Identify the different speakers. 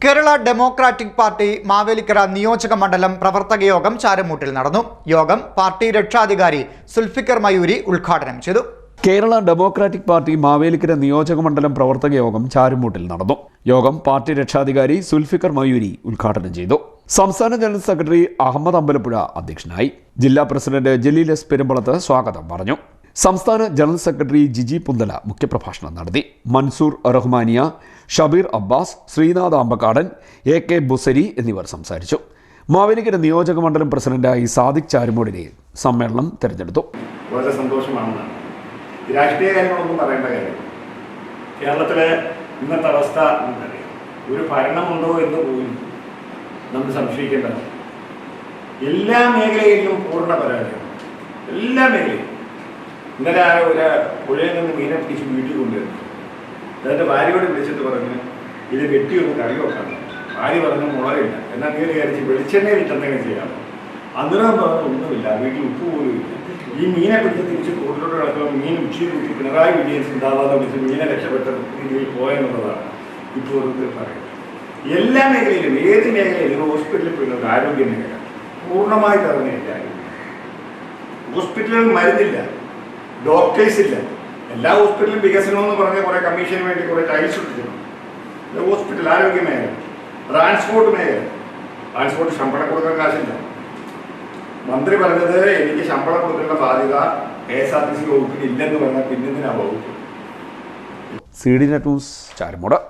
Speaker 1: Kerala democratic party Mavelikkara നിയോജക മണ്ഡലം പ്രവർത്തക യോഗം ചാരമൂട്ടിൽ നടന്നു. യോഗം പാർട്ടി രക്ഷാധികാരി സുൽഫിക്കർ മയൂരി ഉദ്ഘാടനം ചെയ്തു.
Speaker 2: കേരള ഡെമോക്രാറ്റിക് പാർട്ടി മാവേലിക്കര നിയോജക മണ്ഡലം പ്രവർത്തക യോഗം ചാരമൂട്ടിൽ നടന്നു. യോഗം പാർട്ടി രക്ഷാധികാരി സുൽഫിക്കർ മയൂരി ഉദ്ഘാടനം ചെയ്തു. സംസ്ഥാന ജനറൽ സെക്രട്ടറി അഹമ്മദ് അമ്പലപ്പുഴ അധ്യക്ഷനായി. ജില്ലാ പ്രസിഡന്റ് ജലീൽ എസ് പെരുമ്പളത്ത് സ്വാഗതം പറഞ്ഞു. സംസ്ഥാന ജനറൽ സെക്രട്ടറി ജിജി പുന്തല മുഖ്യപ്രഭാഷണം നടത്തി. മൻസൂർ റഹ്മാനിയ, ഷബീർ അബ്ബാസ്, ശ്രീനാഥ് അമ്പക്കാടൻ, AK ബുസരി എന്നിവർ സംസാരിച്ചു. മാവേലിക്കര നിയോജക മണ്ഡലം പ്രസിഡന്റായി സാദിഖ് ചാരുമൂടിനെ സമ്മേളനം തെരഞ്ഞെടുത്തു.
Speaker 3: വളരെ സന്തോഷമാണ്. രാഷ്ട്രീയ കാര്യങ്ങളൊന്നും പറയേണ്ട കാര്യം. കേരളത്തിലെ ഇന്നത്തെ അവസ്ഥ നമുക്കറിയാം. ഒരു ഭരണമുണ്ടോ എന്ന് പോലും നമുക്ക് സംശയിക്കേണ്ടത്. എല്ലാ മേഖലയിലും പൂർണ്ണ പരാജയം. എല്ലാ മേഖലയും. ഇന്നലെ ഒരു പുഴയിൽ നിന്ന് മീനെ പിടിച്ച് വീട്ടിൽ കൊണ്ടുവരുന്നു. അതിൻ്റെ ഭാര്യയോട് വിളിച്ചിട്ട് പറഞ്ഞു, ഇത് വെട്ടിയൊന്ന് കറി വെക്കണം. ഭാര്യ പറഞ്ഞു മുളകില്ല. എന്നാൽ കയറി കയറിച്ച് വെളിച്ചെണ്ണയിൽ ഇട്ടെന്തെങ്കിലും ചെയ്യാം. അന്നേരം പറഞ്ഞു ഒന്നുമില്ല, വീട്ടിൽ ഉപ്പ് പോലും ഇല്ല. ഈ മീനെ പിടിച്ച് തിരിച്ച് തോട്ടിലോട്ട് കിടക്കുമ്പോൾ മീൻ ഉച്ചയിൽ കുത്തി പിണറായി വിജയൻ ചിന്താവാദം വിളിച്ച് മീനെ രക്ഷപ്പെട്ട രീതിയിൽ പോയെന്നുള്ളതാണ് ഇപ്പോൾ ഓരോരുത്തർ പറയുന്നത്. എല്ലാ മേഖലയിലും, ഏത് മേഖലയിലും, ഹോസ്പിറ്റലിൽ പോയി ഒരു ആരോഗ്യ മേഖല പൂർണ്ണമായിട്ട് അറിഞ്ഞില്ല. ഹോസ്പിറ്റലുകളിൽ മരുന്നില്ല, ഡോക്ടേഴ്സ് ഇല്ല. എല്ലാ ഹോസ്പിറ്റലും വികസനമെന്ന് പറഞ്ഞ കുറേ കമ്മീഷന് വേണ്ടി കുറേ ടൈൽസ് ഇട്ടിട്ടുണ്ട്. ഹോസ്പിറ്റൽ, ആരോഗ്യ മേഖല, ട്രാൻസ്പോർട്ട് മേഖല. ട്രാൻസ്പോർട്ട് ശമ്പളം കൊടുക്കാൻ കാശില്ല. മന്ത്രി പറഞ്ഞത് എനിക്ക് ശമ്പളം കൊടുക്കേണ്ട ബാധ്യത KSRTC വകുപ്പിന് ഇല്ലെന്ന് പറഞ്ഞാൽ പിന്നെന്തിനാ വകുപ്പ്?
Speaker 2: CD net news Charummood.